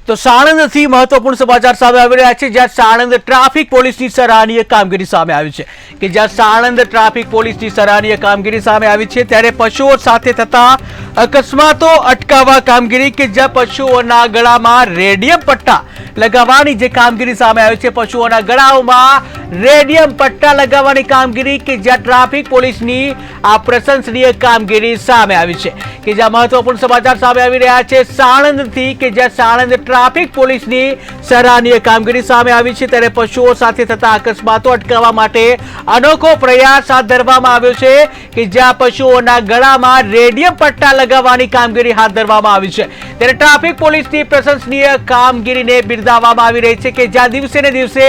તો સાણંદથી મહત્વપૂર્ણ સમાચાર સામે આવી રહ્યા છે, જ્યાં સાણંદ ટ્રાફિક પોલીસની સરાહનીય કામગીરી સામે આવી છે કે જ્યાં સાણંદ ટ્રાફિક પોલીસની સરાહનીય કામગીરી સામે આવી છે, ત્યારે પશુઓ સાથે થતા અકસ્માતો અટકાવવા કામગીરી કે જ્યાં પશુઓના ગળામાં રેડિયમ પટ્ટા લગાવવાની જે કામગીરી સામે આવી છે, પશુઓના ગળાઓમાં રેડિયમ પટ્ટા લગાવવાની કામગીરી કે જ્યાં ટ્રાફિક પોલીસની આ પ્રશંસનીય કામગીરી સામે આવી છે કે જ્યાં મહત્વપૂર્ણ સમાચાર સામે આવી રહ્યા છે સાણંદથી કે જ્યાં સાણંદ ટ્રાફિક પોલીસની સરાહનીય કામગીરી સામે આવી છે, ત્યારે પશુઓ સાથે થતા અકસ્માતો અટકાવવા માટે અનોખો પ્રયાસ હાથ ધરવામાં આવ્યો છે કે જ્યાં પશુઓના ગળામાં રેડિયમ પટ્ટા લગાવવાની કામગીરી હાથ ધરવામાં આવી છે। ત્યારે ટ્રાફિક પોલીસની પ્રશંસનીય કામગીરીને બિરદાવવામાં આવી રહી છે કે જ્યાં દિવસે ને દિવસે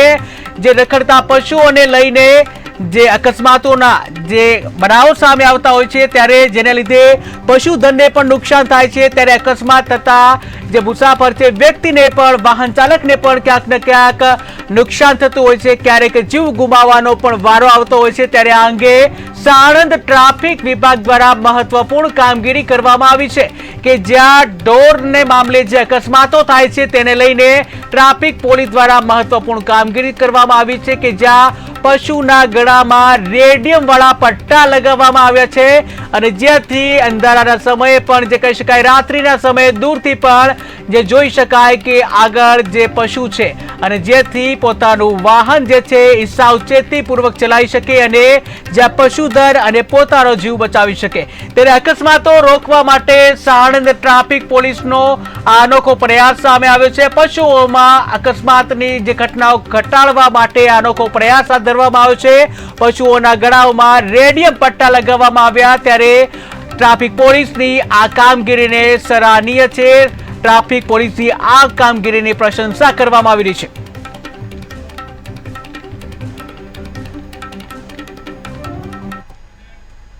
જે રખડતા પશુઓને લઈને જે અકસ્માતોના જે બનાવો સામે આવતા હોય છે, ત્યારે જેને લીધે પશુધનને પણ નુકસાન થાય છે, ત્યારે અકસ્માત થતા જે મુસાફર છે વ્યક્તિને પણ વાહન ચાલકને પણ ક્યાંક ને ક્યાંક નુકસાન થતું હોય છે, ક્યારેક જીવ ગુમાવવાનો પણ વારો આવતો હોય છે। ત્યારે આ અંગે સાણંદ ટ્રાફિક વિભાગ દ્વારા મહત્વપૂર્ણ કામગીરી કરવામાં આવી છે કે જ્યાં ઢોરને મામલે જે અકસ્માતો થાય છે તેને લઈને ટ્રાફિક પોલીસ દ્વારા મહત્વપૂર્ણ કામગીરી કરવામાં આવી છે કે જ્યાં પશુના ગળામાં રેડિયમ વાળા પટ્ટા લગાવવામાં આવ્યા છે અને જેથી અંધારાના સમયે પણ જે કહી શકાય રાત્રિના સમયે દૂરથી પણ જે જોઈ શકાય કે આગળ જે પશુ છે અને જેથી પોતાનું વાહન જે છે એ સાવચેતીપૂર્વક ચલાવી શકે અને જ્યાં પશુધન અને પોતાનો જીવ બચાવી શકે। ત્યારે અકસ્માતો રોકવા માટે સાણંદ ટ્રાફિક પોલીસનો આ અનોખો પ્રયાસ સામે આવ્યો છે। પશુઓમાં અકસ્માતની જે ઘટનાઓ ઘટાડવા માટે અનોખો પ્રયાસ હાથ ધરવામાં આવ્યો છે। પશુઓના ગળાઓમાં રેડિયમ પટ્ટા લગાવવામાં આવ્યા, ત્યારે ટ્રાફિક પોલીસની આ કામગીરીને સરાહનીય છે। ટ્રાફિક પોલીસની આ કામગીરીની પ્રશંસા કરવામાં આવી રહી છે।